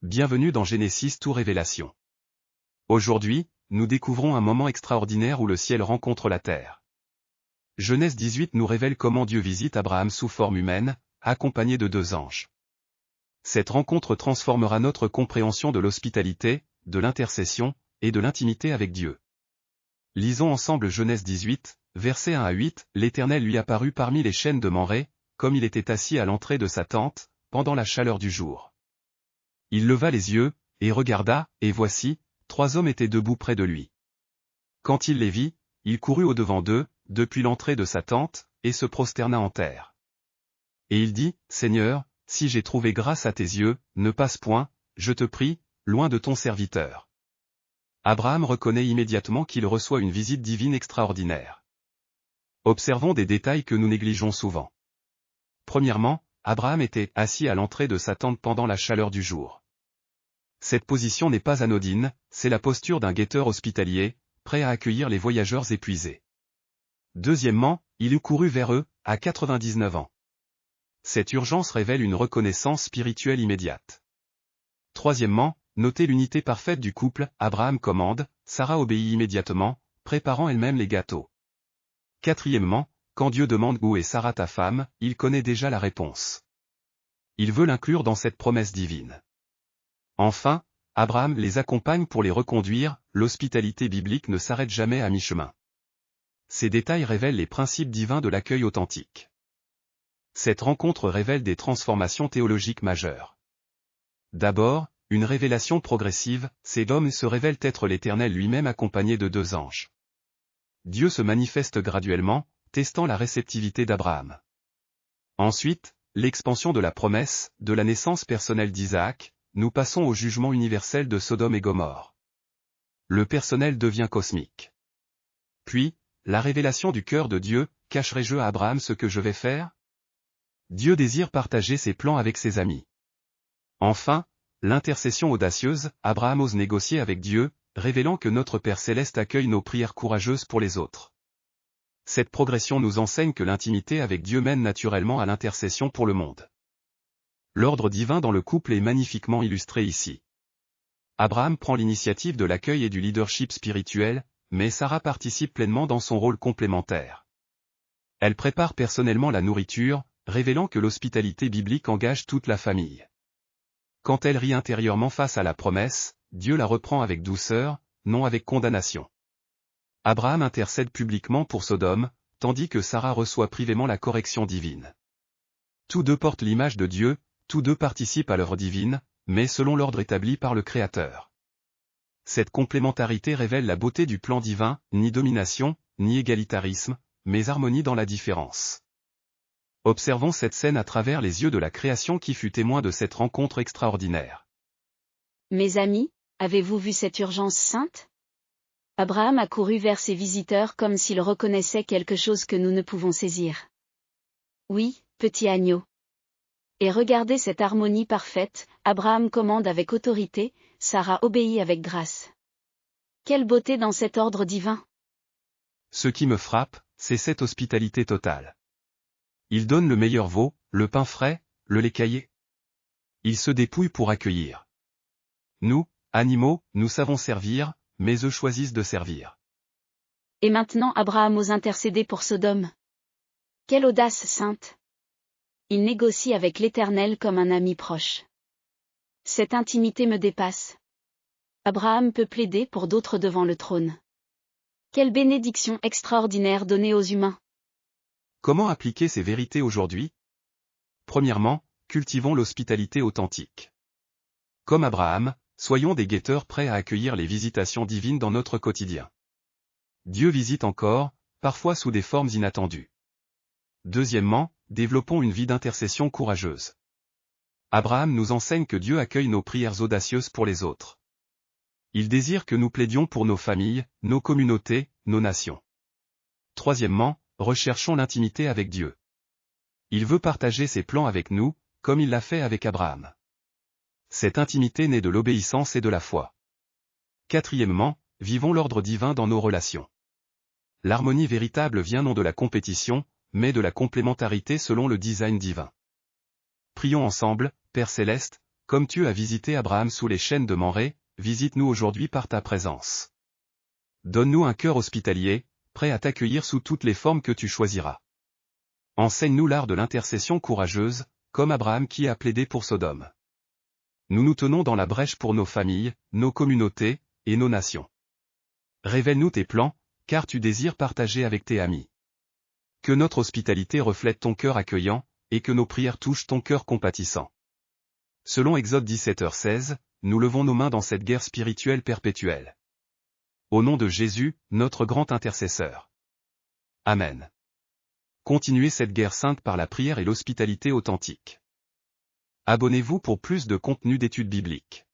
Bienvenue dans Genesis to Révélation. Aujourd'hui, nous découvrons un moment extraordinaire où le ciel rencontre la terre. Genèse 18 nous révèle comment Dieu visite Abraham sous forme humaine, accompagné de 2 anges. Cette rencontre transformera notre compréhension de l'hospitalité, de l'intercession, et de l'intimité avec Dieu. Lisons ensemble Genèse 18, versets 1 à 8, l'Éternel lui apparut parmi les chênes de Mamré, comme il était assis à l'entrée de sa tente, pendant la chaleur du jour. Il leva les yeux, et regarda, et voici, 3 hommes étaient debout près de lui. Quand il les vit, il courut au-devant d'eux, depuis l'entrée de sa tente, et se prosterna en terre. Et il dit, Seigneur, si j'ai trouvé grâce à tes yeux, ne passe point, je te prie, loin de ton serviteur. Abraham reconnaît immédiatement qu'il reçoit une visite divine extraordinaire. Observons des détails que nous négligeons souvent. Premièrement, Abraham était assis à l'entrée de sa tente pendant la chaleur du jour. Cette position n'est pas anodine, c'est la posture d'un guetteur hospitalier, prêt à accueillir les voyageurs épuisés. Deuxièmement, il eût couru vers eux, à 99 ans. Cette urgence révèle une reconnaissance spirituelle immédiate. Troisièmement, notez l'unité parfaite du couple, Abraham commande, Sarah obéit immédiatement, préparant elle-même les gâteaux. Quatrièmement, quand Dieu demande où est Sarah ta femme, il connaît déjà la réponse. Il veut l'inclure dans cette promesse divine. Enfin, Abraham les accompagne pour les reconduire, l'hospitalité biblique ne s'arrête jamais à mi-chemin. Ces détails révèlent les principes divins de l'accueil authentique. Cette rencontre révèle des transformations théologiques majeures. D'abord, une révélation progressive, c'est l'homme se révèle être l'Éternel lui-même accompagné de 2 anges. Dieu se manifeste graduellement, testant la réceptivité d'Abraham. Ensuite, l'expansion de la promesse, de la naissance personnelle d'Isaac, nous passons au jugement universel de Sodome et Gomorrhe. Le personnel devient cosmique. Puis, la révélation du cœur de Dieu, cacherai-je à Abraham ce que je vais faire? Dieu désire partager ses plans avec ses amis. Enfin, l'intercession audacieuse, Abraham ose négocier avec Dieu, révélant que notre Père Céleste accueille nos prières courageuses pour les autres. Cette progression nous enseigne que l'intimité avec Dieu mène naturellement à l'intercession pour le monde. L'ordre divin dans le couple est magnifiquement illustré ici. Abraham prend l'initiative de l'accueil et du leadership spirituel, mais Sarah participe pleinement dans son rôle complémentaire. Elle prépare personnellement la nourriture, révélant que l'hospitalité biblique engage toute la famille. Quand elle rit intérieurement face à la promesse, Dieu la reprend avec douceur, non avec condamnation. Abraham intercède publiquement pour Sodome, tandis que Sarah reçoit privément la correction divine. Tous deux portent l'image de Dieu, tous deux participent à l'œuvre divine, mais selon l'ordre établi par le Créateur. Cette complémentarité révèle la beauté du plan divin, ni domination, ni égalitarisme, mais harmonie dans la différence. Observons cette scène à travers les yeux de la création qui fut témoin de cette rencontre extraordinaire. Mes amis, avez-vous vu cette urgence sainte? Abraham a couru vers ses visiteurs comme s'il reconnaissait quelque chose que nous ne pouvons saisir. Oui, petit agneau. Et regardez cette harmonie parfaite, Abraham commande avec autorité, Sarah obéit avec grâce. Quelle beauté dans cet ordre divin! Ce qui me frappe, c'est cette hospitalité totale. Il donne le meilleur veau, le pain frais, le lait caillé. Il se dépouille pour accueillir. Nous, animaux, nous savons servir, mais eux choisissent de servir. Et maintenant Abraham ose intercéder pour Sodome. Quelle audace sainte! Il négocie avec l'Éternel comme un ami proche. Cette intimité me dépasse. Abraham peut plaider pour d'autres devant le trône. Quelle bénédiction extraordinaire donnée aux humains! Comment appliquer ces vérités aujourd'hui? Premièrement, cultivons l'hospitalité authentique. Comme Abraham, soyons des guetteurs prêts à accueillir les visitations divines dans notre quotidien. Dieu visite encore, parfois sous des formes inattendues. Deuxièmement, développons une vie d'intercession courageuse. Abraham nous enseigne que Dieu accueille nos prières audacieuses pour les autres. Il désire que nous plaidions pour nos familles, nos communautés, nos nations. Troisièmement, recherchons l'intimité avec Dieu. Il veut partager ses plans avec nous, comme il l'a fait avec Abraham. Cette intimité naît de l'obéissance et de la foi. Quatrièmement, vivons l'ordre divin dans nos relations. L'harmonie véritable vient non de la compétition, mais de la complémentarité selon le design divin. Prions ensemble, Père Céleste, comme tu as visité Abraham sous les chênes de Mamré, visite-nous aujourd'hui par ta présence. Donne-nous un cœur hospitalier, prêt à t'accueillir sous toutes les formes que tu choisiras. Enseigne-nous l'art de l'intercession courageuse, comme Abraham qui a plaidé pour Sodome. Nous nous tenons dans la brèche pour nos familles, nos communautés, et nos nations. Révèle-nous tes plans, car tu désires partager avec tes amis. Que notre hospitalité reflète ton cœur accueillant, et que nos prières touchent ton cœur compatissant. Selon Exode 17h16, nous levons nos mains dans cette guerre spirituelle perpétuelle. Au nom de Jésus, notre grand intercesseur. Amen. Continuez cette guerre sainte par la prière et l'hospitalité authentique. Abonnez-vous pour plus de contenu d'études bibliques.